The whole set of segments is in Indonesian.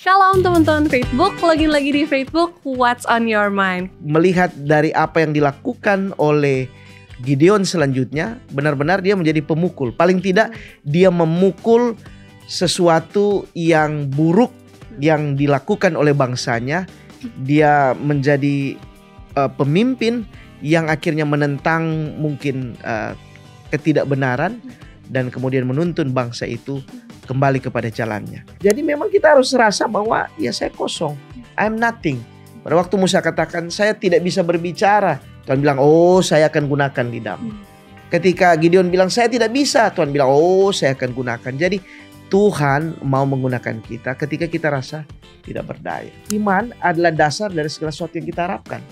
Shalom teman-teman Facebook, login lagi di Facebook What's on Your Mind. Melihat dari apa yang dilakukan oleh Gideon selanjutnya, benar-benar dia menjadi pemukul. Paling tidak dia memukul sesuatu yang buruk yang dilakukan oleh bangsanya. Dia menjadi pemimpin yang akhirnya menentang mungkin ketidakbenaran dan kemudian menuntun bangsa itu kembali kepada jalannya. Jadi memang kita harus rasa bahwa ya saya kosong, I'm nothing. Pada waktu Musa katakan saya tidak bisa berbicara, Tuhan bilang oh saya akan gunakan lidahmu. Ketika Gideon bilang saya tidak bisa, Tuhan bilang oh saya akan gunakan. Jadi Tuhan mau menggunakan kita ketika kita rasa tidak berdaya. Iman adalah dasar dari segala sesuatu yang kita harapkan.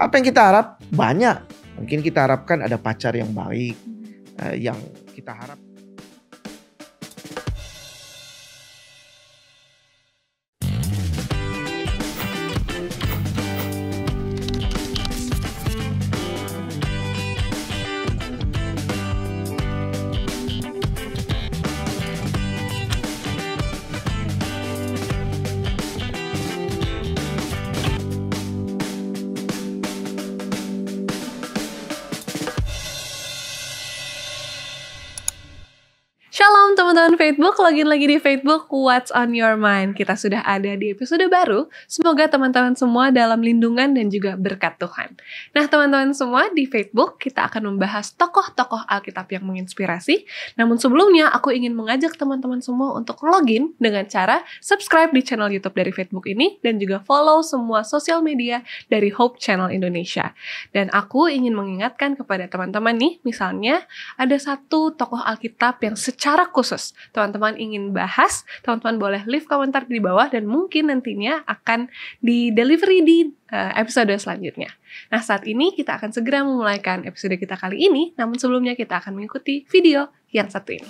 Apa yang kita harap? Banyak. Mungkin kita harapkan ada pacar yang baik, yang kita harap. Shalom teman-teman Facebook, login lagi di Facebook What's on Your Mind. Kita sudah ada di episode baru. Semoga teman-teman semua dalam lindungan dan juga berkat Tuhan. Nah teman-teman semua, di Facebook kita akan membahas tokoh-tokoh Alkitab yang menginspirasi. Namun sebelumnya aku ingin mengajak teman-teman semua untuk login dengan cara subscribe di channel YouTube dari Facebook ini dan juga follow semua sosial media dari Hope Channel Indonesia. Dan aku ingin mengingatkan kepada teman-teman nih, misalnya ada satu tokoh Alkitab yang secara khusus teman-teman ingin bahas, teman-teman boleh leave komentar di bawah dan mungkin nantinya akan di delivery di episode selanjutnya. Nah saat ini kita akan segera memulaikan episode kita kali ini, namun sebelumnya kita akan mengikuti video yang satu ini.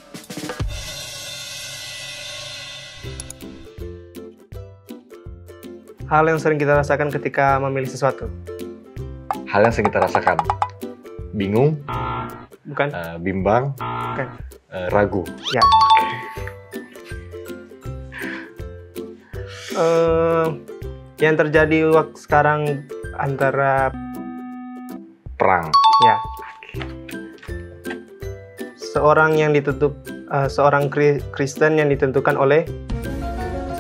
Hal yang sering kita rasakan ketika memilih sesuatu. Hal yang sering kita rasakan. Bingung, Bukan? bimbang, Bukan. ragu. Ya. Yang terjadi waktu sekarang antara Perang. ya seorang Kristen yang ditentukan oleh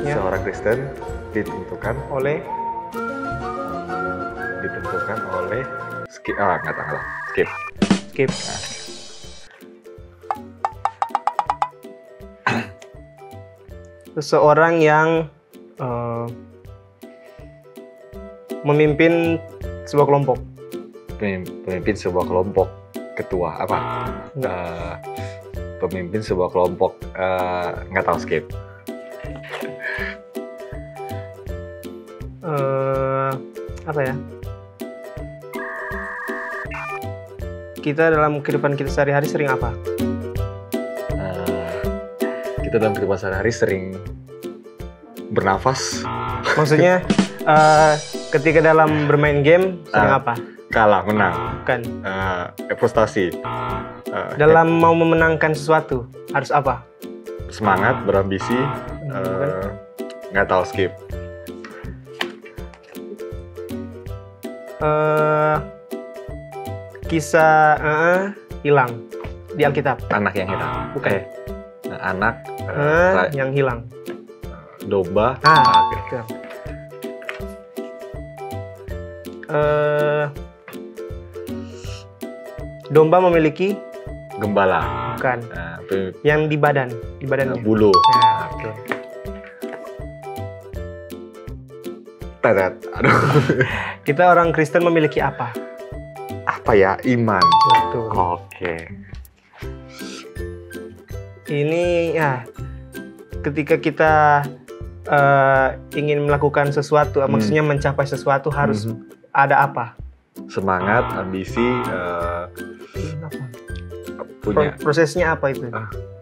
ya, Seorang Kristen ditentukan oleh skip. Nggak tahu. Skip. skip. Seseorang yang memimpin sebuah kelompok. Pemimpin sebuah kelompok. Ketua apa? Pemimpin sebuah kelompok. Nggak tahu. Skip. Apa ya? Kita dalam kehidupan kita sehari-hari sering apa? Kita dalam kehidupan sehari-hari sering bernafas. Maksudnya ketika dalam bermain game sering apa? Kalah, menang. Bukan. Frustasi. Dalam mau memenangkan sesuatu harus apa? Semangat, berambisi. Nggak tahu. Skip. Kisah hilang di Alkitab. Anak yang hilang. Bukan. Anak Yang hilang. domba. Betul. Domba memiliki Gembala. bukan yang di badannya. Bulu. Nah, oke. Tetet. Aduh. Kita orang Kristen memiliki apa? Apa ya? Iman. Betul. Oke. Ini ya ketika kita ingin melakukan sesuatu, maksudnya mencapai sesuatu harus ada apa? Semangat, ambisi, Apa? punya Prosesnya apa itu?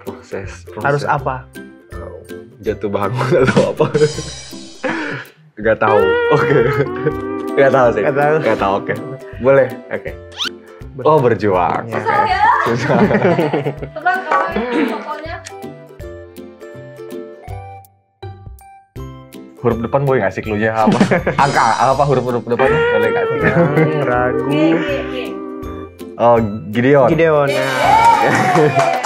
proses. Harus apa? Jatuh bangun atau apa? Gak tahu. Oke. Gak tahu sih. Gak tahu. Oke. Boleh. Oke. Oh, berjuang. Ya. Oke. Susah. Tenang, pokoknya. Huruf depan boleh nggak sih clue-nya apa? Angka apa huruf depannya? Boleh nggak sih? Yang ragu. Oh, Gideon. Gideon. Nah.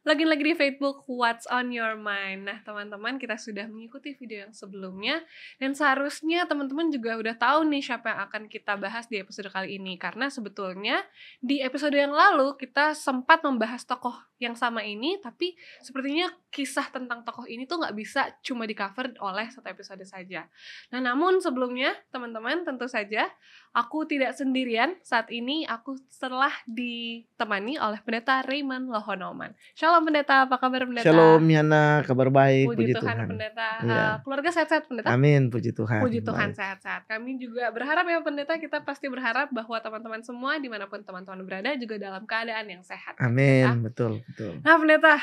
Lagi-lagi di Facebook What's on Your Mind. Nah teman-teman, kita sudah mengikuti video yang sebelumnya dan seharusnya teman-teman juga udah tahu nih siapa yang akan kita bahas di episode kali ini. Karena sebetulnya di episode yang lalu kita sempat membahas tokoh yang sama ini, tapi sepertinya kisah tentang tokoh ini tuh nggak bisa cuma di cover oleh satu episode saja. Nah namun sebelumnya teman-teman, tentu saja aku tidak sendirian. Saat ini aku telah ditemani oleh Pendeta Raymond Lohonoman. Shalom Pendeta, apa kabar Pendeta? Shalom Yana, kabar baik, Puji Tuhan Pendeta. Ya. Keluarga sehat-sehat Pendeta? Amin, puji Tuhan. Puji Tuhan, baik. sehat-sehat. Kami juga berharap ya Pendeta, kita pasti berharap bahwa teman-teman semua dimanapun teman-teman berada juga dalam keadaan yang sehat. Amin, Pendeta. betul. Nah Pendeta,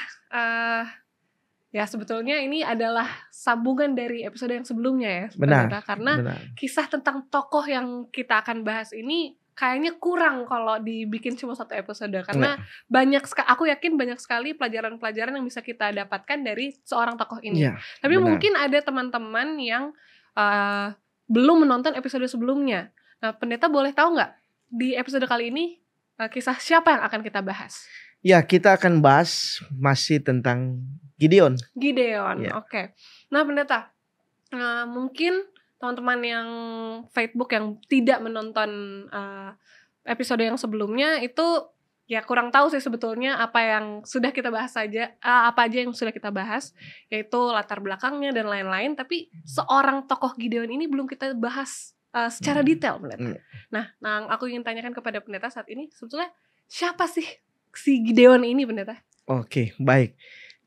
ya sebetulnya ini adalah sambungan dari episode yang sebelumnya ya Pendeta. Karena kisah tentang tokoh yang kita akan bahas ini kayaknya kurang kalau dibikin cuma satu episode. Karena aku yakin banyak sekali pelajaran-pelajaran yang bisa kita dapatkan dari seorang tokoh ini. Ya, tapi mungkin ada teman-teman yang belum menonton episode sebelumnya. Nah Pendeta boleh tahu nggak di episode kali ini kisah siapa yang akan kita bahas? Ya, kita akan bahas masih tentang Gideon. Ya. Oke. Nah Pendeta, mungkin teman-teman yang Facebook yang tidak menonton episode yang sebelumnya itu ya kurang tahu sih sebetulnya apa yang sudah kita bahas saja, apa aja yang sudah kita bahas, yaitu latar belakangnya dan lain-lain. Tapi seorang tokoh Gideon ini belum kita bahas secara detail, Pendeta. Nah, aku ingin tanyakan kepada Pendeta saat ini, sebetulnya siapa sih si Gideon ini, Pendeta? Oke, baik.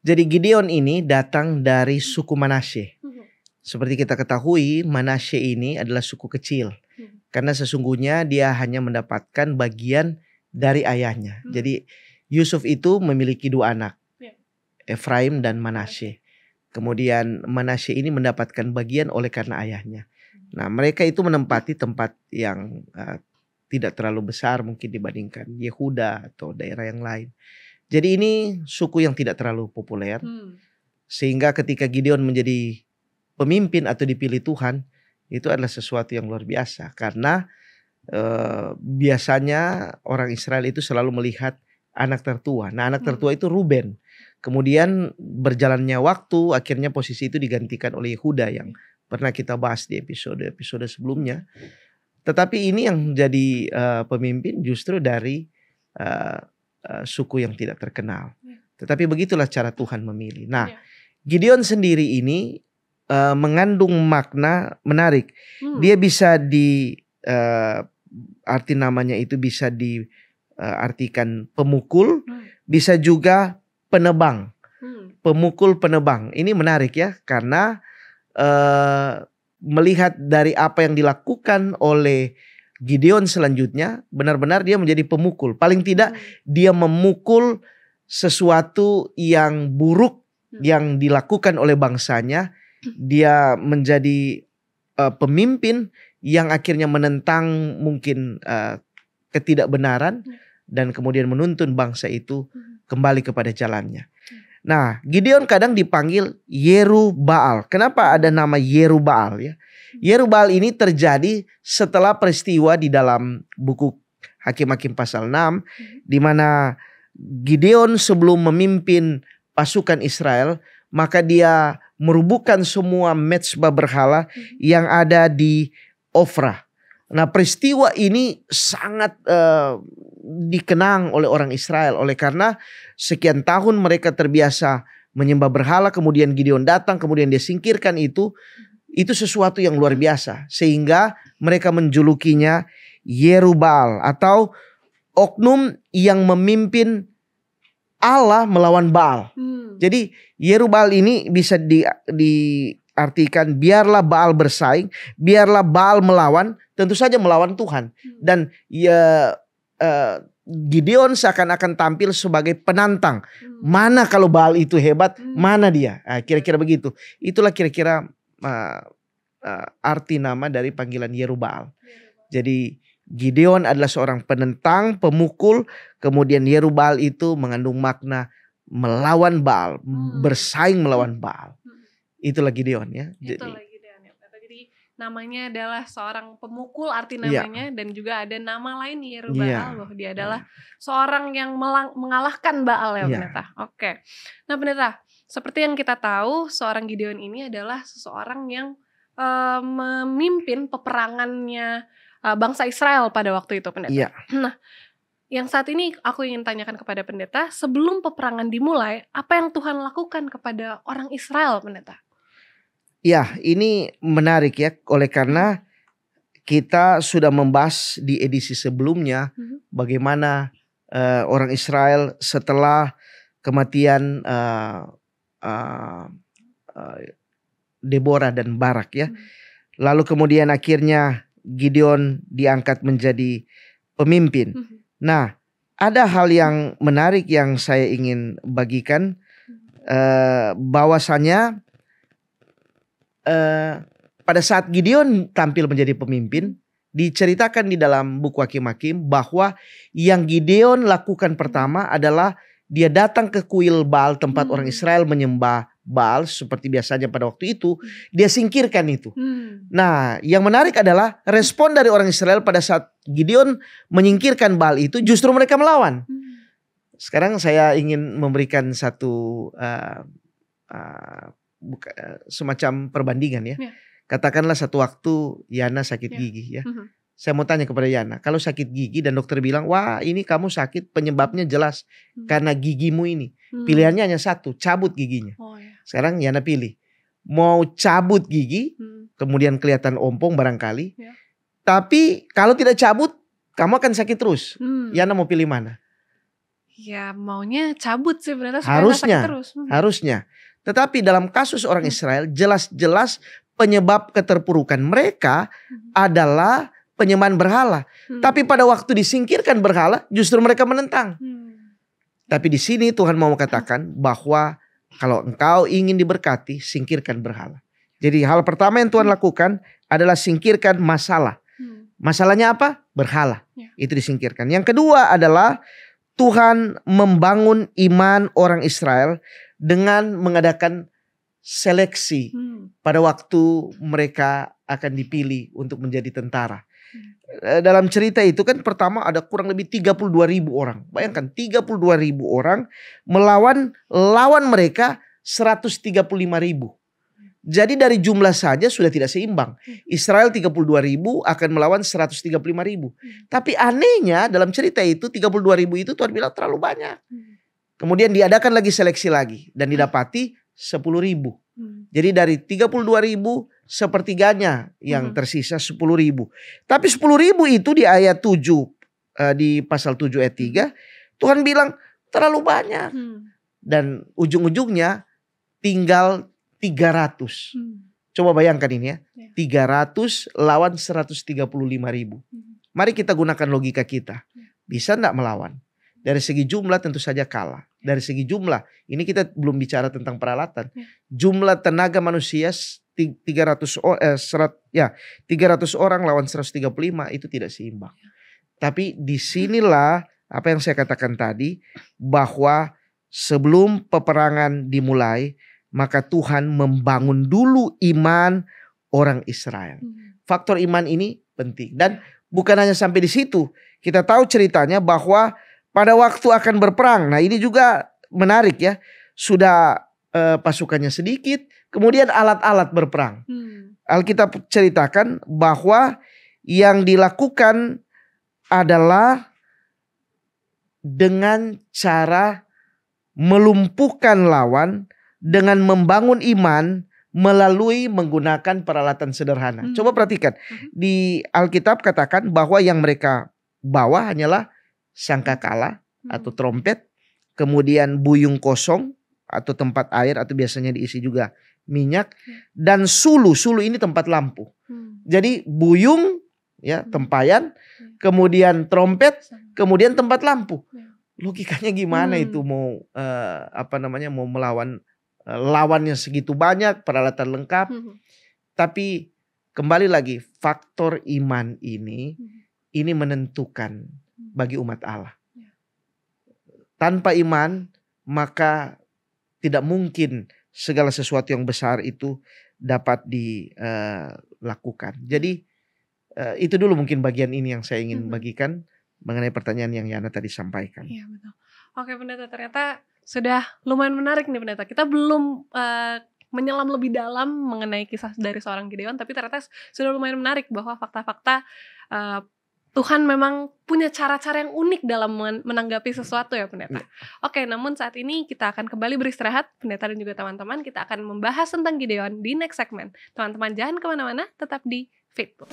Jadi Gideon ini datang dari suku Manasye. Seperti kita ketahui, Manasye ini adalah suku kecil. Karena sesungguhnya dia hanya mendapatkan bagian dari ayahnya. Jadi Yusuf itu memiliki dua anak, Efraim dan Manasye. Kemudian Manasye ini mendapatkan bagian oleh karena ayahnya. Nah, mereka itu menempati tempat yang tidak terlalu besar mungkin dibandingkan Yehuda atau daerah yang lain. Jadi ini suku yang tidak terlalu populer. Sehingga ketika Gideon menjadi pemimpin atau dipilih Tuhan, itu adalah sesuatu yang luar biasa. Karena biasanya orang Israel itu selalu melihat anak tertua. Nah, anak tertua itu Ruben. Kemudian berjalannya waktu, akhirnya posisi itu digantikan oleh Yehuda yang pernah kita bahas di episode sebelumnya. Tetapi ini yang jadi pemimpin justru dari suku yang tidak terkenal. Tetapi begitulah cara Tuhan memilih. Nah, Gideon sendiri ini mengandung makna menarik. Dia bisa arti namanya itu bisa diartikan pemukul, bisa juga penebang. Pemukul penebang. Ini menarik ya, karena melihat dari apa yang dilakukan oleh Gideon selanjutnya, benar-benar dia menjadi pemukul. Paling tidak dia memukul sesuatu yang buruk yang dilakukan oleh bangsanya. Dia menjadi pemimpin yang akhirnya menentang mungkin ketidakbenaran dan kemudian menuntun bangsa itu kembali kepada jalannya. Nah, Gideon kadang dipanggil Yerubbaal. Kenapa ada nama Yerubbaal ya? Yerubbaal ini terjadi setelah peristiwa di dalam buku Hakim-Hakim pasal 6, di mana Gideon sebelum memimpin pasukan Israel, maka dia merubuhkan semua mezbah berhala yang ada di Ofra. Nah, peristiwa ini sangat dikenang oleh orang Israel. Oleh karena sekian tahun mereka terbiasa menyembah berhala. Kemudian Gideon datang, kemudian dia singkirkan itu. Itu sesuatu yang luar biasa. Sehingga mereka menjulukinya Yerubbaal. Atau oknum yang memimpin Allah melawan Baal. Jadi Yerubbaal ini bisa diartikan biarlah Baal bersaing, biarlah Baal melawan, tentu saja melawan Tuhan. Dan Gideon seakan-akan tampil sebagai penantang. Mana kalau Baal itu hebat, mana dia? Kira-kira begitu. Itulah kira-kira arti nama dari panggilan Yerubbaal. Jadi Gideon adalah seorang penentang, pemukul. Kemudian Yerubal itu mengandung makna melawan Baal, bersaing melawan Baal. Itulah Gideon ya. Itulah Gideon ya. Jadi namanya adalah seorang pemukul arti namanya, dan juga ada nama lain Yerubal bahwa dia adalah seorang yang mengalahkan Baal ya pendeta. Oke. Nah pendeta, seperti yang kita tahu seorang Gideon ini adalah seseorang yang memimpin peperangannya bangsa Israel pada waktu itu pendeta. Nah, yang saat ini aku ingin tanyakan kepada pendeta, sebelum peperangan dimulai, apa yang Tuhan lakukan kepada orang Israel pendeta? Ya, ini menarik ya, oleh karena kita sudah membahas di edisi sebelumnya bagaimana orang Israel setelah kematian Deborah dan Barak ya. Lalu kemudian akhirnya Gideon diangkat menjadi pemimpin. Nah, ada hal yang menarik yang saya ingin bagikan, bahwasanya pada saat Gideon tampil menjadi pemimpin, diceritakan di dalam buku Hakim-Hakim bahwa yang Gideon lakukan pertama adalah dia datang ke kuil Baal, tempat orang Israel menyembah Baal seperti biasanya pada waktu itu. Dia singkirkan itu. Nah, yang menarik adalah respon dari orang Israel pada saat Gideon menyingkirkan Baal itu, justru mereka melawan. Sekarang saya ingin memberikan satu semacam perbandingan ya. Katakanlah satu waktu Yana sakit gigi ya. Saya mau tanya kepada Yana, kalau sakit gigi dan dokter bilang, wah ini kamu sakit penyebabnya jelas karena gigimu ini. Pilihannya hanya satu, cabut giginya. Sekarang Yana pilih, mau cabut gigi, kemudian kelihatan ompong barangkali. Tapi kalau tidak cabut, kamu akan sakit terus. Yana mau pilih mana? Ya maunya cabut sih benar. Harusnya. Tetapi dalam kasus orang Israel, jelas-jelas penyebab keterpurukan mereka adalah penyembahan berhala. Tapi pada waktu disingkirkan berhala, justru mereka menentang. Tapi di sini Tuhan mau katakan bahwa kalau engkau ingin diberkati, singkirkan berhala. Jadi hal pertama yang Tuhan lakukan adalah singkirkan masalah. Masalahnya apa? Berhala. Itu disingkirkan. Yang kedua adalah Tuhan membangun iman orang Israel dengan mengadakan seleksi pada waktu mereka akan dipilih untuk menjadi tentara. Dalam cerita itu kan pertama ada kurang lebih 32.000 orang. Bayangkan 32.000 orang melawan lawan mereka 135.000. Jadi dari jumlah saja sudah tidak seimbang. Israel 32.000 akan melawan 135.000. Tapi anehnya dalam cerita itu 32.000 itu Tuhan bilang terlalu banyak. Kemudian diadakan lagi seleksi lagi dan didapati 10.000. Jadi dari 32.000 sepertiganya yang tersisa 10.000. Tapi 10.000 itu di ayat 7 di pasal 7 ayat 3 Tuhan bilang terlalu banyak. Dan ujung-ujungnya tinggal 300. Coba bayangkan ini ya. 300 lawan 135.000. Mari kita gunakan logika kita. Bisa enggak melawan? Dari segi jumlah tentu saja kalah. Dari segi jumlah, ini kita belum bicara tentang peralatan. Jumlah tenaga manusia 300 orang lawan 135 itu tidak seimbang. Tapi disinilah apa yang saya katakan tadi, bahwa sebelum peperangan dimulai, maka Tuhan membangun dulu iman orang Israel. Faktor iman ini penting. Dan bukan hanya sampai di situ. Kita tahu ceritanya bahwa pada waktu akan berperang. Nah ini juga menarik ya. Sudah pasukannya sedikit. Kemudian alat-alat berperang. Alkitab ceritakan bahwa yang dilakukan adalah dengan cara melumpuhkan lawan. Dengan membangun iman melalui menggunakan peralatan sederhana. Coba perhatikan. Di Alkitab katakan bahwa yang mereka bawa hanyalah sangkakala atau trompet, kemudian buyung kosong atau tempat air atau biasanya diisi juga minyak, dan sulu. Sulu ini tempat lampu. Jadi buyung ya tempayan, kemudian trompet, kemudian tempat lampu. Logikanya gimana itu mau mau melawan lawannya segitu banyak, peralatan lengkap. Tapi kembali lagi faktor iman ini ini menentukan bagi umat Allah. Tanpa iman, maka tidak mungkin segala sesuatu yang besar itu dapat dilakukan. Jadi itu dulu mungkin bagian ini yang saya ingin bagikan mengenai pertanyaan yang Yana tadi sampaikan. Iya, betul. Oke pendeta, ternyata sudah lumayan menarik nih pendeta. Kita belum menyelam lebih dalam mengenai kisah dari seorang Gideon, tapi ternyata sudah lumayan menarik bahwa fakta-fakta Tuhan memang punya cara-cara yang unik dalam menanggapi sesuatu ya pendeta. Oke, namun saat ini kita akan kembali beristirahat, pendeta dan juga teman-teman. Kita akan membahas tentang Gideon di next segment. Teman-teman jangan kemana-mana, tetap di Faithbook.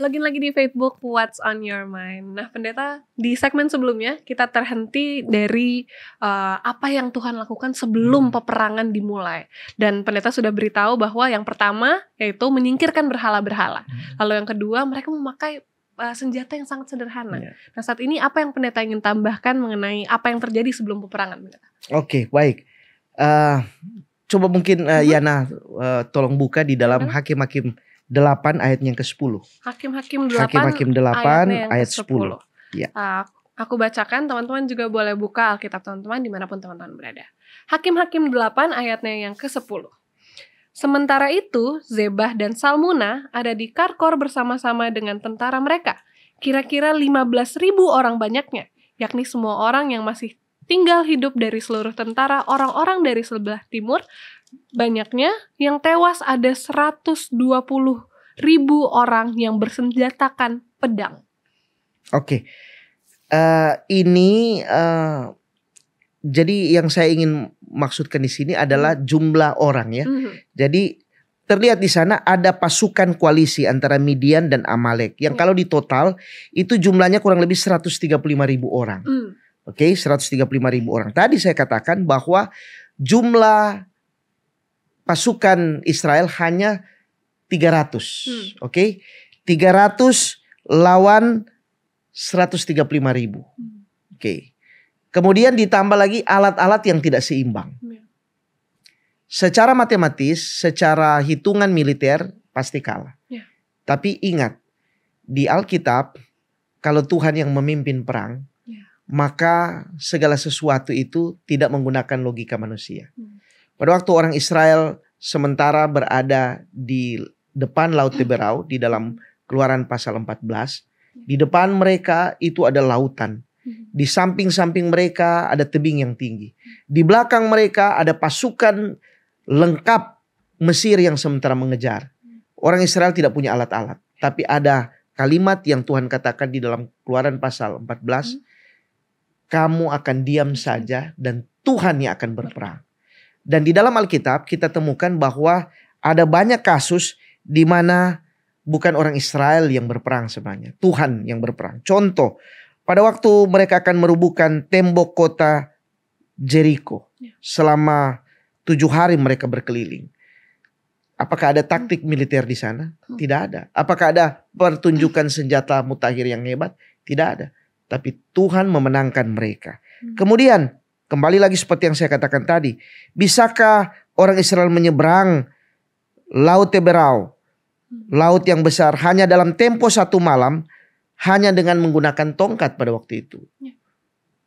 Lagi-lagi di Faithbook, What's on Your Mind. Nah pendeta, di segmen sebelumnya kita terhenti dari apa yang Tuhan lakukan sebelum peperangan dimulai. Dan pendeta sudah beritahu bahwa yang pertama yaitu menyingkirkan berhala-berhala. Lalu yang kedua, mereka memakai senjata yang sangat sederhana. Nah saat ini apa yang pendeta ingin tambahkan mengenai apa yang terjadi sebelum peperangan, pendeta? Oke, baik. Coba mungkin Yana tolong buka di dalam Hakim-Hakim 8 ayat yang ke-10. Hakim-Hakim 8, Hakim-Hakim 8 ayat 10. Ya. Aku bacakan, teman-teman juga boleh buka Alkitab teman-teman dimanapun teman-teman berada. Hakim-Hakim 8 ayatnya yang ke-10. Sementara itu, Zebah dan Salmuna ada di Karkor bersama-sama dengan tentara mereka. Kira-kira 15.000 orang banyaknya, yakni semua orang yang masih tinggal hidup dari seluruh tentara orang-orang dari sebelah timur. Banyaknya yang tewas ada 120.000 orang yang bersenjatakan pedang. Oke, ini jadi yang saya ingin maksudkan di sini adalah jumlah orang ya. Jadi terlihat di sana ada pasukan koalisi antara Midian dan Amalek yang kalau di total itu jumlahnya kurang lebih 135.000 orang. Oke, 135.000 orang. Tadi saya katakan bahwa jumlah pasukan Israel hanya 300. Oke. 300 lawan 135.000. Oke. Kemudian ditambah lagi alat-alat yang tidak seimbang. Secara matematis, secara hitungan militer pasti kalah. Tapi ingat, di Alkitab kalau Tuhan yang memimpin perang, maka segala sesuatu itu tidak menggunakan logika manusia. Pada waktu orang Israel sementara berada di depan Laut Teberau, di dalam Keluaran pasal 14, di depan mereka itu ada lautan. Di samping-samping mereka ada tebing yang tinggi. Di belakang mereka ada pasukan lengkap Mesir yang sementara mengejar. Orang Israel tidak punya alat-alat. Tapi ada kalimat yang Tuhan katakan di dalam Keluaran pasal 14, kamu akan diam saja dan Tuhan yang akan berperang. Dan di dalam Alkitab kita temukan bahwa ada banyak kasus di mana bukan orang Israel yang berperang sebenarnya. Tuhan yang berperang. Contoh, pada waktu mereka akan merubuhkan tembok kota Jericho. Selama 7 hari mereka berkeliling. Apakah ada taktik militer di sana? Tidak ada. Apakah ada pertunjukan senjata mutakhir yang hebat? Tidak ada. Tapi Tuhan memenangkan mereka. Kemudian kembali lagi seperti yang saya katakan tadi. Bisakah orang Israel menyeberang Laut Teberau, laut yang besar, hanya dalam tempo 1 malam, hanya dengan menggunakan tongkat pada waktu itu?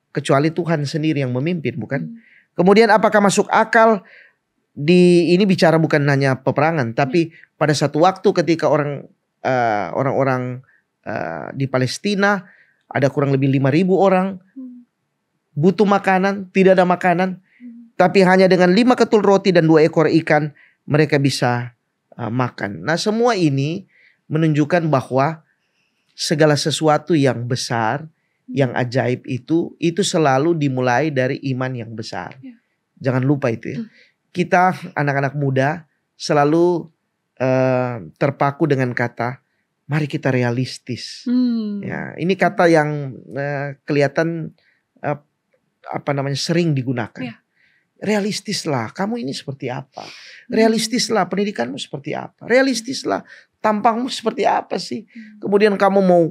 Kecuali Tuhan sendiri yang memimpin, bukan? Kemudian apakah masuk akal ini bicara bukan hanya peperangan, tapi pada satu waktu ketika orang-orang di Palestina ada kurang lebih 5.000 orang butuh makanan, tidak ada makanan, tapi hanya dengan 5 ketul roti dan 2 ekor ikan mereka bisa makan. Nah, semua ini menunjukkan bahwa segala sesuatu yang besar, yang ajaib itu selalu dimulai dari iman yang besar. Jangan lupa itu ya. Kita anak-anak muda selalu terpaku dengan kata, mari kita realistis. Ya, ini kata yang kelihatan sering digunakan. Realistislah, kamu ini seperti apa? Realistislah, pendidikanmu seperti apa? Realistislah, tampangmu seperti apa sih? Kemudian kamu mau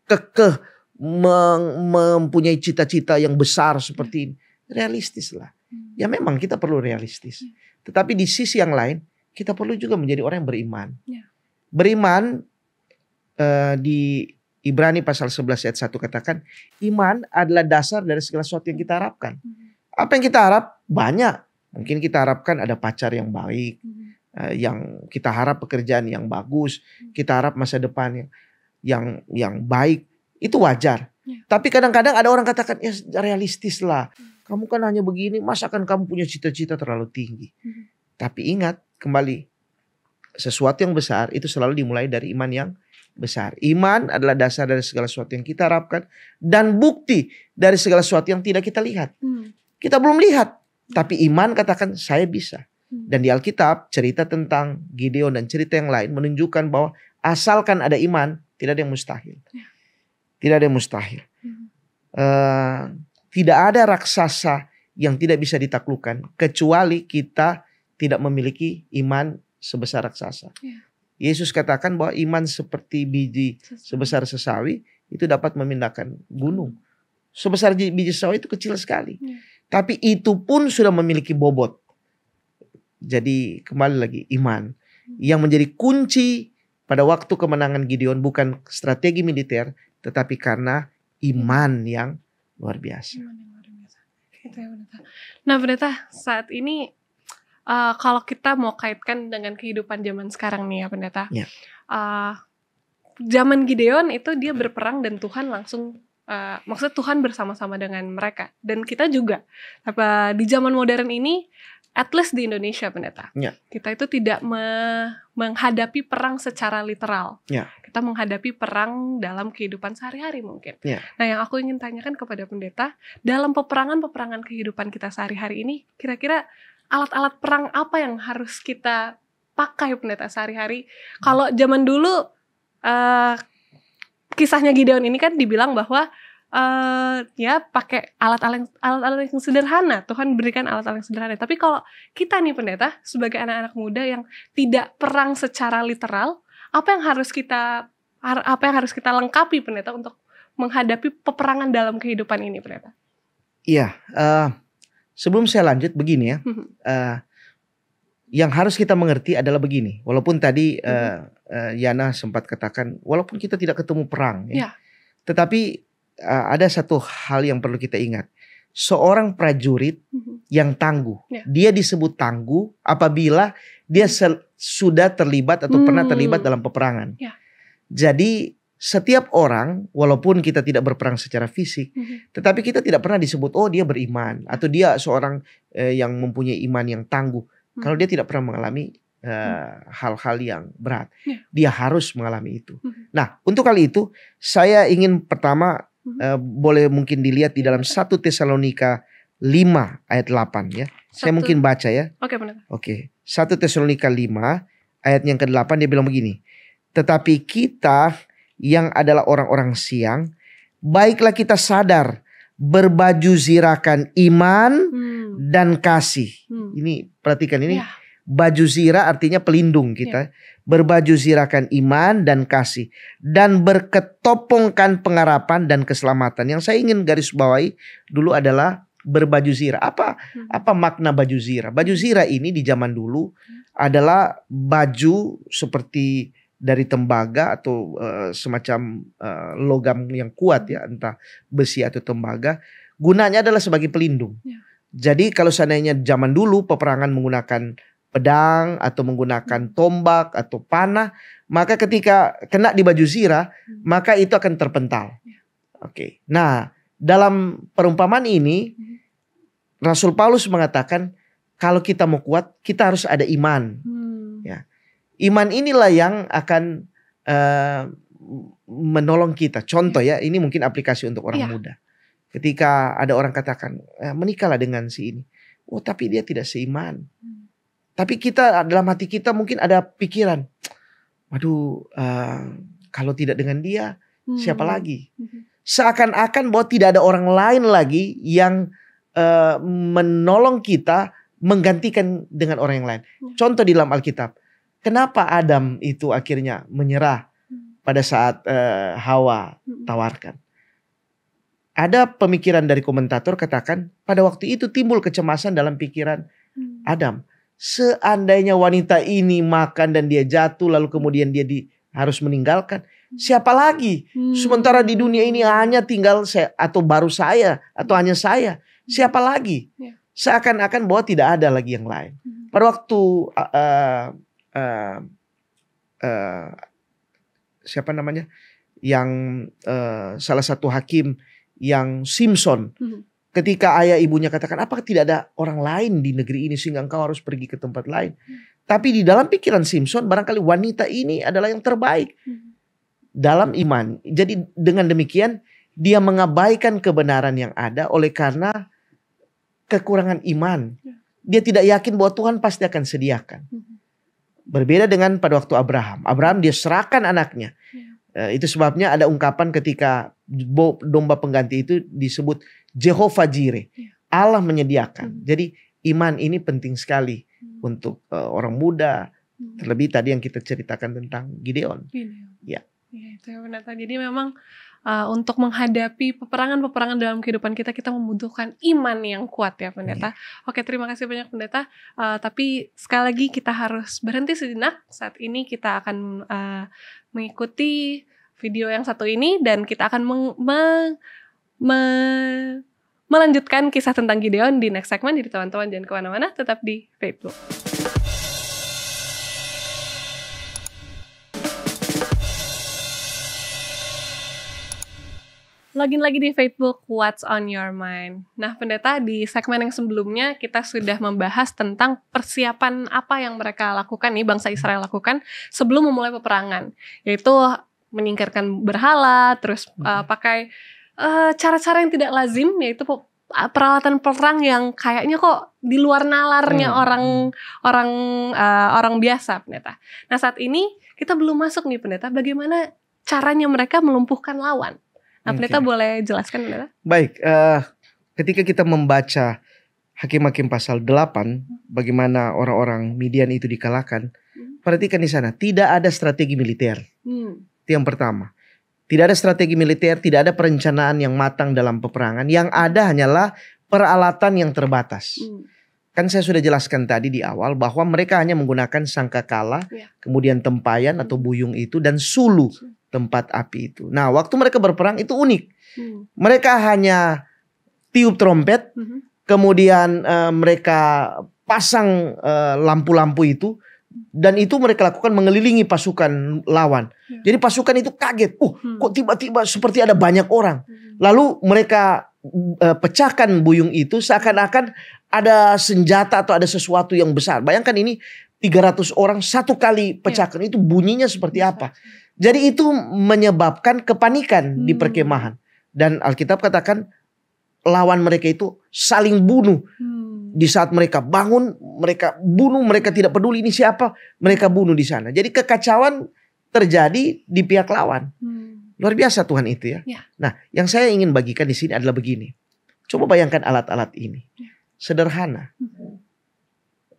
kekeh mempunyai cita-cita yang besar seperti ini. Realistislah. Ya memang kita perlu realistis. Tetapi di sisi yang lain, kita perlu juga menjadi orang yang beriman. Beriman di Ibrani pasal 11 ayat 1 katakan, iman adalah dasar dari segala sesuatu yang kita harapkan. Apa yang kita harap? Banyak. Mungkin kita harapkan ada pacar yang baik, yang kita harap pekerjaan yang bagus, kita harap masa depan yang baik. Itu wajar. Tapi kadang-kadang ada orang katakan, ya realistis lah. Kamu kan hanya begini, masa kan kamu punya cita-cita terlalu tinggi. Tapi ingat kembali, sesuatu yang besar itu selalu dimulai dari iman yang besar. Iman adalah dasar dari segala sesuatu yang kita harapkan dan bukti dari segala sesuatu yang tidak kita lihat. Kita belum lihat, tapi iman katakan saya bisa. Dan di Alkitab cerita tentang Gideon dan cerita yang lain menunjukkan bahwa asalkan ada iman, tidak ada yang mustahil. Tidak ada yang mustahil. Tidak ada raksasa yang tidak bisa ditaklukkan kecuali kita tidak memiliki iman sebesar raksasa. Yesus katakan bahwa iman seperti biji sebesar sesawi itu dapat memindahkan gunung. Sebesar biji sesawi itu kecil sekali. Tapi itu pun sudah memiliki bobot. Jadi kembali lagi iman. Yang menjadi kunci pada waktu kemenangan Gideon bukan strategi militer, tetapi karena iman yang luar biasa. Nah pendeta, saat ini kalau kita mau kaitkan dengan kehidupan zaman sekarang nih ya pendeta. Zaman Gideon itu dia berperang dan Tuhan langsung, maksudnya Tuhan bersama-sama dengan mereka. Dan kita juga. Tapi di zaman modern ini, at least di Indonesia pendeta. Kita itu tidak menghadapi perang secara literal. Kita menghadapi perang dalam kehidupan sehari-hari mungkin. Nah yang aku ingin tanyakan kepada pendeta, dalam peperangan kehidupan kita sehari-hari ini, kira-kira alat-alat perang apa yang harus kita pakai pendeta sehari-hari? Kalau zaman dulu kisahnya Gideon ini kan dibilang bahwa ya pakai alat-alat yang sederhana. Tuhan berikan alat-alat yang sederhana. Tapi kalau kita nih pendeta sebagai anak-anak muda yang tidak perang secara literal, apa yang harus kita lengkapi pendeta untuk menghadapi peperangan dalam kehidupan ini pendeta? Iya. Sebelum saya lanjut begini ya, yang harus kita mengerti adalah begini. Walaupun tadi Yana sempat katakan, walaupun kita tidak ketemu perang, tetapi ada satu hal yang perlu kita ingat. Seorang prajurit yang tangguh, dia disebut tangguh apabila dia sudah terlibat atau pernah terlibat dalam peperangan. Jadi setiap orang, walaupun kita tidak berperang secara fisik, tetapi kita tidak pernah disebut, oh dia beriman, atau dia seorang yang mempunyai iman yang tangguh. Kalau dia tidak pernah mengalami hal-hal yang berat, dia harus mengalami itu. Nah, untuk kali itu, saya ingin pertama, boleh mungkin dilihat di dalam 1 Tesalonika 5 ayat 8 ya. Saya mungkin baca ya. Oke. 1 Tesalonika 5 ayat yang ke-8 dia bilang begini. Tetapi kita yang adalah orang-orang siang, baiklah kita sadar, berbaju zirakan iman dan kasih. Ini perhatikan ini, baju zirah artinya pelindung kita. Berbaju zirakan iman dan kasih, dan berketopongkan pengharapan dan keselamatan. Yang saya ingin garis bawahi dulu adalah berbaju zirah. Apa makna baju zirah? Baju zirah ini di zaman dulu adalah baju seperti dari tembaga atau semacam logam yang kuat ya, entah besi atau tembaga. Gunanya adalah sebagai pelindung. Jadi kalau seandainya zaman dulu peperangan menggunakan pedang atau menggunakan tombak atau panah, maka ketika kena di baju zirah, maka itu akan terpental. Oke. Nah, dalam perumpamaan ini Rasul Paulus mengatakan kalau kita mau kuat, kita harus ada iman. Ya. Iman inilah yang akan menolong kita. Contoh ya, ini mungkin aplikasi untuk orang muda. Ketika ada orang katakan, menikahlah dengan si ini. Oh, tapi dia tidak seiman. Tapi kita dalam hati kita mungkin ada pikiran, waduh, kalau tidak dengan dia, siapa lagi? Seakan-akan bahwa tidak ada orang lain lagi yang menolong kita menggantikan dengan orang yang lain. Contoh di dalam Alkitab. Kenapa Adam itu akhirnya menyerah pada saat Hawa tawarkan? ada pemikiran dari komentator katakan pada waktu itu timbul kecemasan dalam pikiran Adam. Seandainya wanita ini makan dan dia jatuh lalu kemudian dia harus meninggalkan. Siapa lagi? Sementara di dunia ini hanya tinggal saya atau baru saya atau hanya saya. Siapa lagi? Seakan-akan bahwa tidak ada lagi yang lain. Pada waktu siapa namanya? Yang salah satu hakim yang Simpson, ketika ayah ibunya katakan, apakah tidak ada orang lain di negeri ini sehingga engkau harus pergi ke tempat lain? Tapi di dalam pikiran Simpson barangkali wanita ini adalah yang terbaik dalam iman. Jadi dengan demikian dia mengabaikan kebenaran yang ada oleh karena kekurangan iman. Dia tidak yakin bahwa Tuhan pasti akan sediakan. Berbeda dengan pada waktu Abraham. Abraham dia serahkan anaknya. Itu sebabnya ada ungkapan ketika domba pengganti itu disebut Jehovah Jireh. Allah menyediakan. Jadi iman ini penting sekali untuk orang muda. Terlebih tadi yang kita ceritakan tentang Gideon. Ya, itu ya benar. Jadi memang untuk menghadapi peperangan-peperangan dalam kehidupan kita membutuhkan iman yang kuat ya Pendeta. Oke, terima kasih banyak Pendeta. Tapi sekali lagi kita harus berhenti sejenak. Saat ini kita akan mengikuti video yang satu ini dan kita akan melanjutkan kisah tentang Gideon di next segment. Jadi teman-teman jangan kemana-mana, tetap di Facebook. Login lagi di Facebook What's on Your Mind. Nah Pendeta, di segmen yang sebelumnya kita sudah membahas tentang persiapan apa yang mereka lakukan nih, bangsa Israel lakukan sebelum memulai peperangan. Yaitu menyingkirkan berhala, terus pakai cara-cara yang tidak lazim, yaitu peralatan perang yang kayaknya kok di luar nalarnya orang biasa Pendeta. Nah saat ini kita belum masuk nih Pendeta, bagaimana caranya mereka melumpuhkan lawan. Nah, Pendeta boleh jelaskan, Pendeta? Baik, ketika kita membaca Hakim-Hakim pasal 8, bagaimana orang-orang Midian itu dikalahkan, perhatikan di sana, tidak ada strategi militer. Itu yang pertama. Tidak ada strategi militer, tidak ada perencanaan yang matang dalam peperangan. Yang ada hanyalah peralatan yang terbatas. Kan saya sudah jelaskan tadi di awal bahwa mereka hanya menggunakan sangkakala, kemudian tempayan atau buyung itu, dan sulu. Tempat api itu. Nah, waktu mereka berperang itu unik. Mereka hanya tiup trompet, kemudian mereka pasang lampu-lampu itu, dan itu mereka lakukan mengelilingi pasukan lawan. Jadi pasukan itu kaget, kok tiba-tiba seperti ada banyak orang. Lalu mereka pecahkan buyung itu seakan-akan ada senjata atau ada sesuatu yang besar. Bayangkan ini 300 orang satu kali pecahkan, itu bunyinya seperti apa. Jadi itu menyebabkan kepanikan di perkemahan. Dan Alkitab katakan lawan mereka itu saling bunuh. Di saat mereka bangun, mereka bunuh, mereka tidak peduli ini siapa, mereka bunuh di sana. Jadi kekacauan terjadi di pihak lawan. Luar biasa Tuhan itu ya. Nah, yang saya ingin bagikan di sini adalah begini. Coba bayangkan alat-alat ini. Sederhana.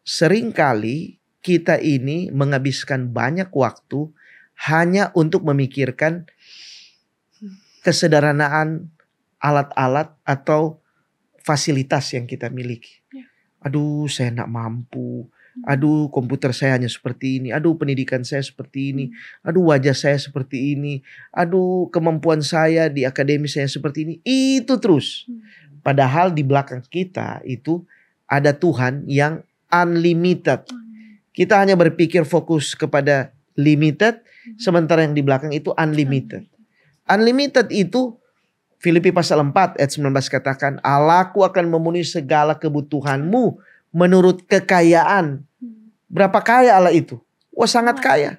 Seringkali kita ini menghabiskan banyak waktu hanya untuk memikirkan kesederhanaan alat-alat atau fasilitas yang kita miliki. Aduh, saya tidak mampu. Aduh, komputer saya hanya seperti ini. Aduh, pendidikan saya seperti ini. Aduh, wajah saya seperti ini. Aduh, kemampuan saya di akademi saya seperti ini. Itu terus. Padahal di belakang kita itu ada Tuhan yang unlimited. Kita hanya berpikir fokus kepada limited, sementara yang di belakang itu unlimited. Unlimited itu Filipi pasal 4 ayat 19 katakan, Allahku akan memenuhi segala kebutuhanmu menurut kekayaan. Berapa kaya Allah itu? Wah, sangat kaya.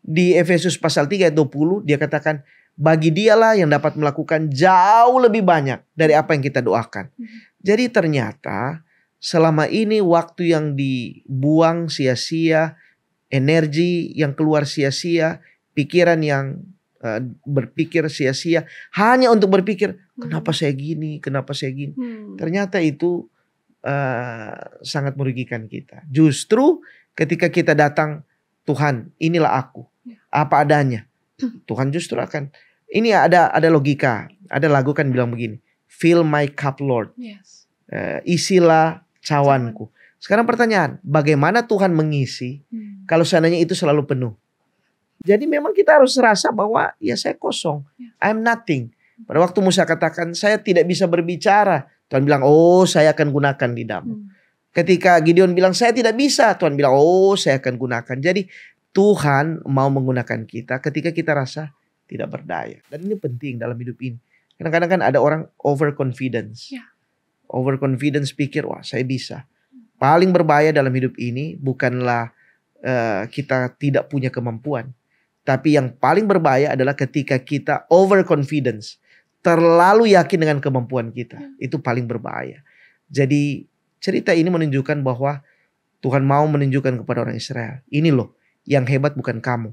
Di Efesus pasal 3 ayat 20 dia katakan, bagi dialah yang dapat melakukan jauh lebih banyak dari apa yang kita doakan. Jadi ternyata selama ini waktu yang dibuang sia-sia, energi yang keluar sia-sia, pikiran yang berpikir sia-sia, hanya untuk berpikir kenapa saya gini, kenapa saya gini. Ternyata itu sangat merugikan kita. Justru ketika kita datang, Tuhan inilah aku, apa adanya. Tuhan justru akan, ini ada logika, ada lagu kan bilang begini, fill my cup Lord. Yes. Isilah cawanku. Sekarang pertanyaan, bagaimana Tuhan mengisi kalau seandainya itu selalu penuh? Jadi memang kita harus rasa bahwa ya saya kosong. I'm nothing. Pada waktu Musa katakan saya tidak bisa berbicara, Tuhan bilang, oh saya akan gunakan lidahmu. Ketika Gideon bilang saya tidak bisa, Tuhan bilang, oh saya akan gunakan. Jadi Tuhan mau menggunakan kita ketika kita rasa tidak berdaya. Dan ini penting dalam hidup ini. Kadang-kadang kan ada orang overconfidence. Overconfidence pikir, wah saya bisa. Paling berbahaya dalam hidup ini bukanlah kita tidak punya kemampuan. Tapi yang paling berbahaya adalah ketika kita overconfidence. Terlalu yakin dengan kemampuan kita. Itu paling berbahaya. Jadi cerita ini menunjukkan bahwa Tuhan mau menunjukkan kepada orang Israel. Ini loh, yang hebat bukan kamu.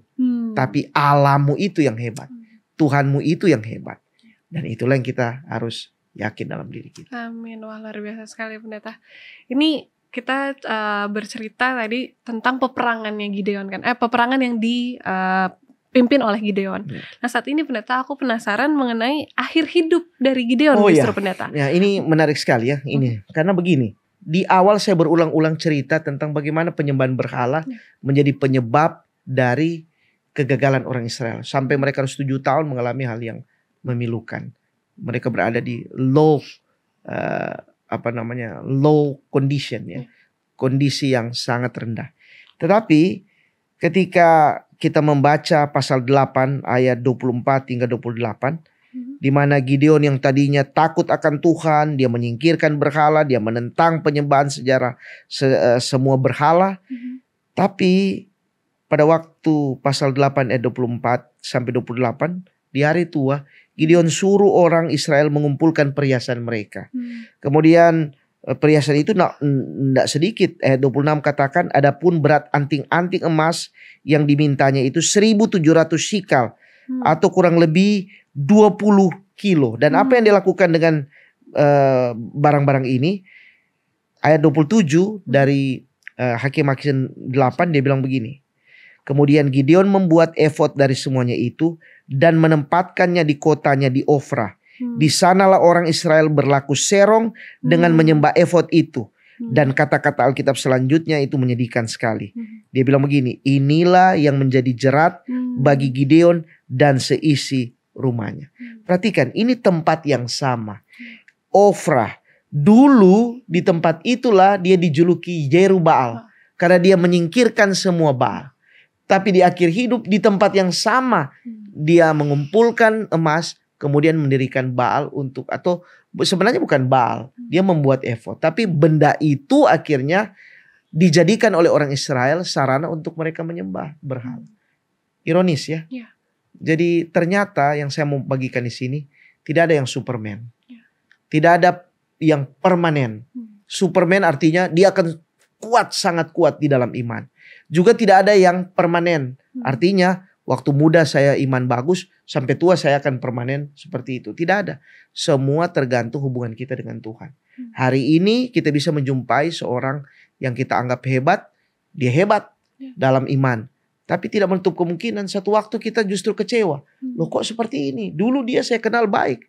Tapi Allahmu itu yang hebat. Tuhanmu itu yang hebat. Dan itulah yang kita harus yakin dalam diri kita. Amin. Wah, luar biasa sekali pendeta. Ini kita bercerita tadi tentang peperangannya Gideon kan. Peperangan yang dipimpin oleh Gideon. Nah saat ini pendeta aku penasaran mengenai akhir hidup dari Gideon justru pendeta. Ya ini menarik sekali ya ini. Karena begini. Di awal saya berulang-ulang cerita tentang bagaimana penyembahan berhala menjadi penyebab dari kegagalan orang Israel. Sampai mereka harus 7 tahun mengalami hal yang memilukan. Mereka berada di low condition ya. Kondisi yang sangat rendah. Tetapi ketika kita membaca pasal 8 ayat 24 hingga 28 di mana Gideon yang tadinya takut akan Tuhan, dia menyingkirkan berhala, dia menentang penyembahan semua berhala. Tapi pada waktu pasal 8 ayat 24 sampai 28 di hari tua Gideon suruh orang Israel mengumpulkan perhiasan mereka. Kemudian perhiasan itu tidak sedikit. Ayat 26 katakan adapun berat anting-anting emas yang dimintanya itu 1.700 shikal atau kurang lebih 20 kilo. Dan apa yang dilakukan dengan barang-barang ini? Ayat 27 dari Hakim-Hakim 8 dia bilang begini. Kemudian Gideon membuat efod dari semuanya itu dan menempatkannya di kotanya di Ofra. Di sanalah orang Israel berlaku serong dengan menyembah efod itu. Dan kata-kata Alkitab selanjutnya itu menyedihkan sekali. Dia bilang begini, inilah yang menjadi jerat bagi Gideon dan seisi rumahnya. Perhatikan, ini tempat yang sama. Ofra. Dulu di tempat itulah dia dijuluki Jerubbaal. Karena dia menyingkirkan semua Baal. Tapi di akhir hidup di tempat yang sama dia mengumpulkan emas kemudian mendirikan Baal atau sebenarnya bukan Baal, dia membuat efod. Tapi benda itu akhirnya dijadikan oleh orang Israel sarana untuk mereka menyembah berhala. Ironis ya. Jadi ternyata yang saya mau bagikan di sini tidak ada yang Superman. Tidak ada yang permanen. Superman artinya dia akan kuat, sangat kuat di dalam iman. Juga tidak ada yang permanen. Artinya waktu muda saya iman bagus, sampai tua saya akan permanen seperti itu. Tidak ada. Semua tergantung hubungan kita dengan Tuhan. Hari ini kita bisa menjumpai seorang yang kita anggap hebat. Dia hebat dalam iman. Tapi tidak menutup kemungkinan satu waktu kita justru kecewa. Loh kok seperti ini? Dulu dia saya kenal baik.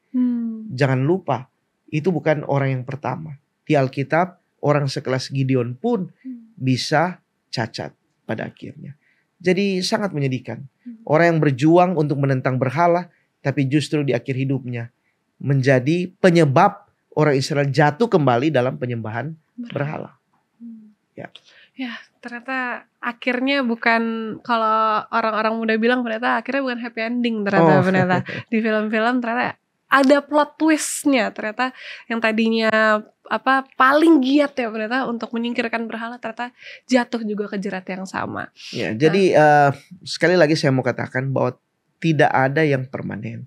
Jangan lupa, itu bukan orang yang pertama. Di Alkitab, orang sekelas Gideon pun bisa cacat pada akhirnya. Jadi sangat menyedihkan. Orang yang berjuang untuk menentang berhala, tapi justru di akhir hidupnya menjadi penyebab orang Israel jatuh kembali dalam penyembahan berhala. Ya, ternyata akhirnya bukan, kalau orang-orang muda bilang ternyata akhirnya bukan happy ending ternyata. Di film-film ternyata ada plot twistnya. Ternyata yang tadinya paling giat ya ternyata untuk menyingkirkan berhala ternyata jatuh juga ke jerat yang sama. Ya, jadi sekali lagi saya mau katakan bahwa tidak ada yang permanen.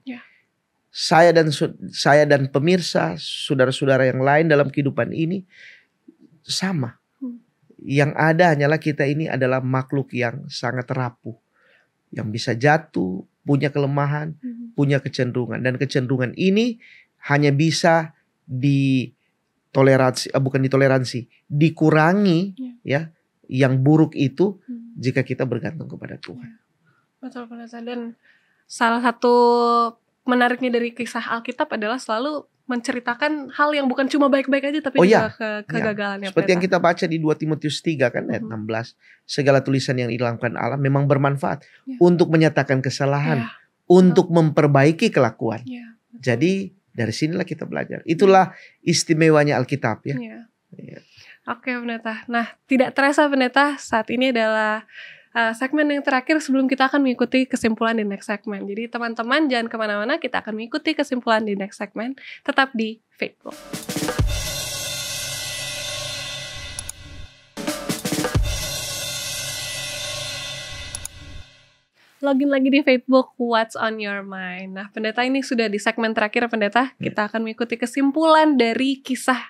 Saya dan pemirsa, saudara-saudara yang lain dalam kehidupan ini sama. Yang ada hanyalah kita ini adalah makhluk yang sangat rapuh, yang bisa jatuh, punya kelemahan, punya kecenderungan, dan kecenderungan ini hanya bisa dikurangi ya yang buruk itu jika kita bergantung kepada Tuhan. Betul, dan salah satu menariknya dari kisah Alkitab adalah selalu menceritakan hal yang bukan cuma baik-baik aja, tapi Oh juga ya, kegagalannya. seperti yang pendeta. kita baca di 2 Timotius 3 kan ayat 16. Segala tulisan yang diilhamkan Allah memang bermanfaat Ya. untuk menyatakan kesalahan, Ya, untuk memperbaiki kelakuan. ya, betul. Jadi dari sinilah kita belajar. Itulah istimewanya Alkitab ya. Ya. Ya. Oke pendeta. Nah tidak terasa pendeta, saat ini adalah segmen yang terakhir sebelum kita akan mengikuti kesimpulan di next segmen. Jadi teman-teman jangan kemana-mana, kita akan mengikuti kesimpulan di next segmen. Tetap di Faithbook. Login lagi di Faithbook, What's on Your Mind. Nah pendeta, ini sudah di segmen terakhir pendeta. Kita akan mengikuti kesimpulan dari kisah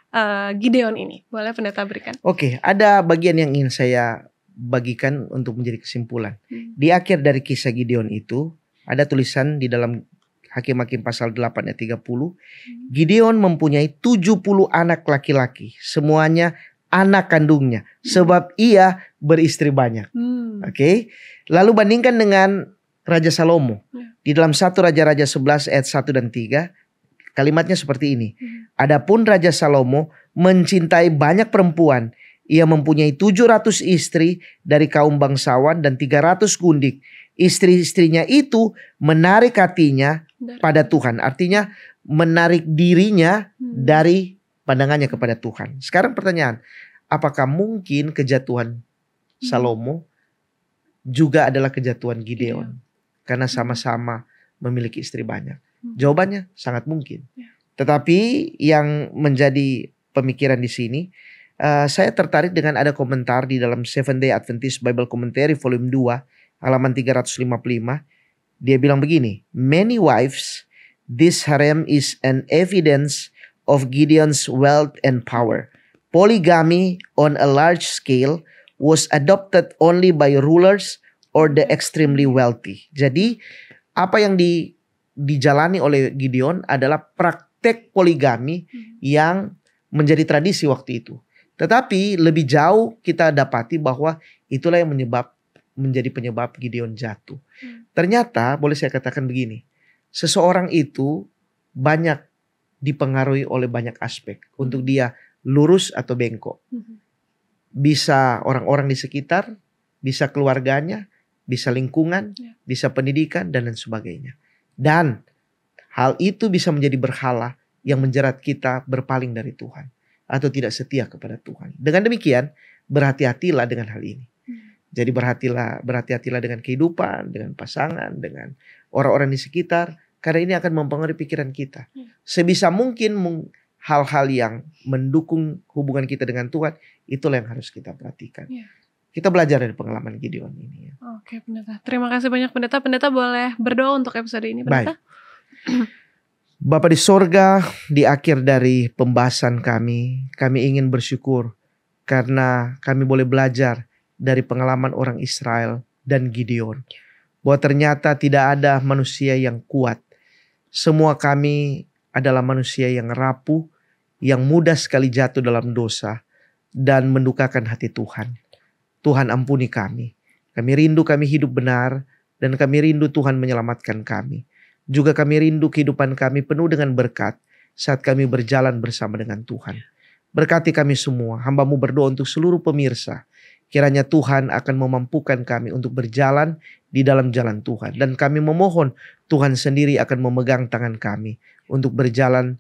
Gideon ini. Boleh pendeta berikan? Oke, ada bagian yang ingin saya bagikan untuk menjadi kesimpulan. Di akhir dari kisah Gideon itu ada tulisan di dalam Hakim-Hakim pasal 8 ayat 30. Gideon mempunyai 70 anak laki-laki, semuanya anak kandungnya, sebab ia beristri banyak. Oke. Lalu bandingkan dengan Raja Salomo. Di dalam 1 Raja-Raja 11 ayat 1 dan 3, kalimatnya seperti ini. Adapun Raja Salomo mencintai banyak perempuan. Ia mempunyai 700 istri dari kaum bangsawan dan 300 gundik. Istri-istrinya itu menarik hatinya pada Tuhan. Artinya menarik dirinya dari pandangannya kepada Tuhan. Sekarang pertanyaan, apakah mungkin kejatuhan Salomo juga adalah kejatuhan Gideon? Karena sama-sama memiliki istri banyak. Jawabannya sangat mungkin. Tetapi yang menjadi pemikiran di sini, saya tertarik dengan ada komentar di dalam Seventh Day Adventist Bible Commentary volume 2 halaman 355. Dia bilang begini, many wives, this harem is an evidence of Gideon's wealth and power. Polygamy on a large scale was adopted only by rulers or the extremely wealthy. Jadi apa yang dijalani oleh Gideon adalah praktek poligami yang menjadi tradisi waktu itu. Tetapi lebih jauh kita dapati bahwa itulah yang menjadi penyebab Gideon jatuh. Ternyata boleh saya katakan begini, seseorang itu banyak dipengaruhi oleh banyak aspek untuk dia lurus atau bengkok. Bisa orang-orang di sekitar, bisa keluarganya, bisa lingkungan, bisa pendidikan dan lain sebagainya. Dan hal itu bisa menjadi berhala yang menjerat kita berpaling dari Tuhan atau tidak setia kepada Tuhan. Dengan demikian, berhati-hatilah dengan hal ini. Jadi berhati-hatilah dengan kehidupan, dengan pasangan, dengan orang-orang di sekitar, karena ini akan mempengaruhi pikiran kita. Sebisa mungkin hal-hal yang mendukung hubungan kita dengan Tuhan, itulah yang harus kita perhatikan. Kita belajar dari pengalaman Gideon ini. Oke, pendeta. Terima kasih banyak pendeta. Pendeta boleh berdoa untuk episode ini, pendeta? Baik. Bapa di sorga, di akhir dari pembahasan kami ingin bersyukur karena kami boleh belajar dari pengalaman orang Israel dan Gideon. Bahwa ternyata tidak ada manusia yang kuat. Semua kami adalah manusia yang rapuh, yang mudah sekali jatuh dalam dosa dan mendukakan hati Tuhan. Tuhan ampuni kami. Kami rindu kami hidup benar dan kami rindu Tuhan menyelamatkan kami. Juga kami rindu kehidupan kami penuh dengan berkat saat kami berjalan bersama dengan Tuhan. Berkati kami semua. Hamba-Mu berdoa untuk seluruh pemirsa. Kiranya Tuhan akan memampukan kami untuk berjalan di dalam jalan Tuhan. Dan kami memohon Tuhan sendiri akan memegang tangan kami untuk berjalan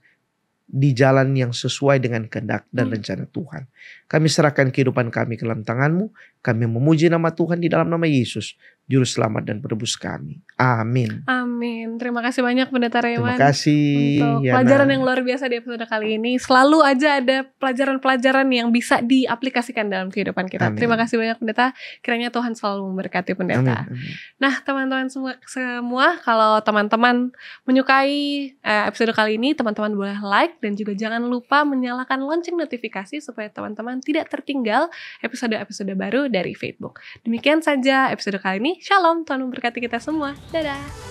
di jalan yang sesuai dengan kehendak dan rencana Tuhan. Kami serahkan kehidupan kami ke dalam tangan-Mu. Kami memuji nama Tuhan di dalam nama Yesus, Juru Selamat dan Penebus kami. Amin. Amin. Terima kasih banyak Pendeta Raywan. Terima kasih. Untuk pelajaran yang luar biasa di episode kali ini. Selalu aja ada pelajaran-pelajaran yang bisa diaplikasikan dalam kehidupan kita. Amin. Terima kasih banyak Pendeta. Kiranya Tuhan selalu memberkati Pendeta. Amin. Nah teman-teman semua, kalau teman-teman menyukai episode kali ini, teman-teman boleh like dan juga jangan lupa menyalakan lonceng notifikasi supaya teman-teman tidak tertinggal episode-episode baru dari Faithbook. Demikian saja episode kali ini. Shalom, Tuhan memberkati kita semua. Dadah.